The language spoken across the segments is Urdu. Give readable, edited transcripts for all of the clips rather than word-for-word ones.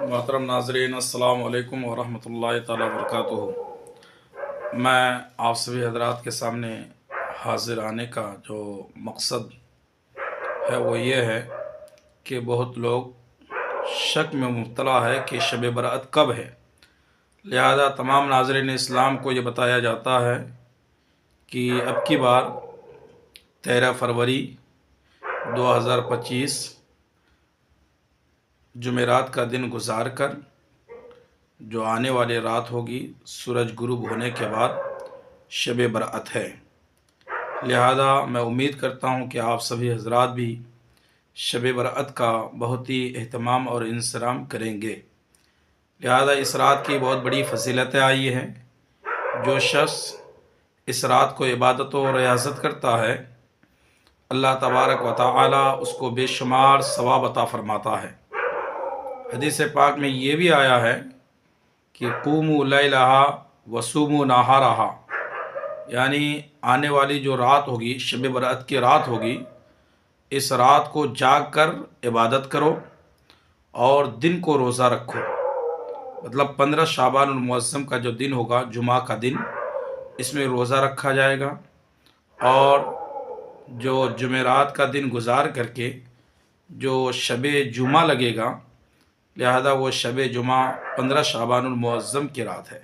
محترم ناظرین، السلام علیکم ورحمۃ اللہ تعالیٰ وبرکاتہ۔ میں آپ سبھی حضرات کے سامنے حاضر آنے کا جو مقصد ہے وہ یہ ہے کہ بہت لوگ شک میں مبتلا ہے کہ شب برأت کب ہے، لہذا تمام ناظرین اسلام کو یہ بتایا جاتا ہے کہ اب کی بار 13 فروری 2025 جمعرات کا دن گزار کر جو آنے والی رات ہوگی سورج غروب ہونے کے بعد شب برأت ہے۔ لہذا میں امید کرتا ہوں کہ آپ سبھی حضرات بھی شب برأت کا بہت ہی اہتمام اور انصرام کریں گے۔ لہذا اس رات کی بہت بڑی فضیلتیں آئی ہیں۔ جو شخص اس رات کو عبادت و ریاضت کرتا ہے، اللہ تبارک و تعالی اس کو بے شمار ثواب عطا فرماتا ہے۔ حدیث پاک میں یہ بھی آیا ہے کہ قوموا لیلہا وصوموا نہارہا، یعنی آنے والی جو رات ہوگی، شب برأت کی رات ہوگی، اس رات کو جاگ کر عبادت کرو اور دن کو روزہ رکھو۔ مطلب 15 شعبان المعظم کا جو دن ہوگا، جمعہ کا دن، اس میں روزہ رکھا جائے گا، اور جو جمعرات کا دن گزار کر کے جو شب جمعہ لگے گا، لہذا وہ شب جمعہ 15 شعبان المعظم کی رات ہے۔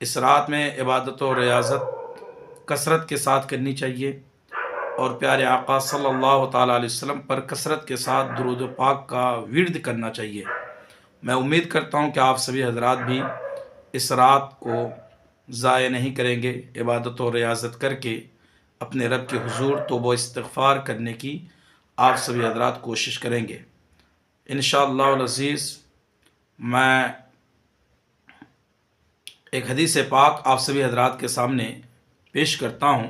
اس رات میں عبادت و ریاضت کثرت کے ساتھ کرنی چاہیے اور پیارے آقا صلی اللہ تعالیٰ علیہ وسلم پر کثرت کے ساتھ درود و پاک کا ورد کرنا چاہیے۔ میں امید کرتا ہوں کہ آپ سبھی حضرات بھی اس رات کو ضائع نہیں کریں گے، عبادت و ریاضت کر کے اپنے رب کے حضور توبہ و استغفار کرنے کی آپ سبھی حضرات کوشش کریں گے۔ انشاءاللہ العزیز میں ایک حدیث پاک آپ سبھی حضرات کے سامنے پیش کرتا ہوں۔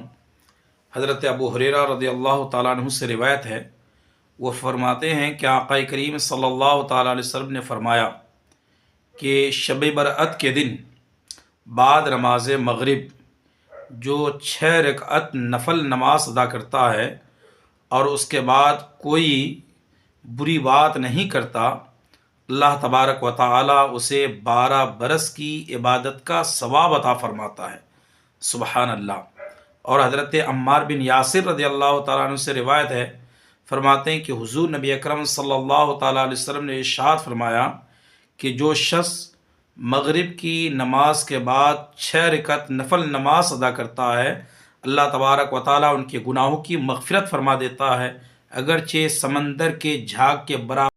حضرت ابو ہریرہ رضی اللہ تعالیٰ عنہ سے روایت ہے، وہ فرماتے ہیں کہ آقا کریم صلی اللہ تعالیٰ علیہ وسلم نے فرمایا کہ شب برأت کے دن بعد نماز مغرب جو 6 رکعت نفل نماز ادا کرتا ہے اور اس کے بعد کوئی بری بات نہیں کرتا، اللہ تبارک و تعالی اسے 12 برس کی عبادت کا ثواب عطا فرماتا ہے۔ سبحان اللہ۔ اور حضرت عمار بن یاسر رضی اللہ تعالیٰ عنہ سے روایت ہے، فرماتے ہیں کہ حضور نبی اکرم صلی اللہ تعالیٰ علیہ وسلم نے ارشاد فرمایا کہ جو شخص مغرب کی نماز کے بعد 6 رکعت نفل نماز ادا کرتا ہے، اللہ تبارک و تعالیٰ ان کے گناہوں کی مغفرت فرما دیتا ہے، اگرچہ سمندر کے جھاگ کے برابر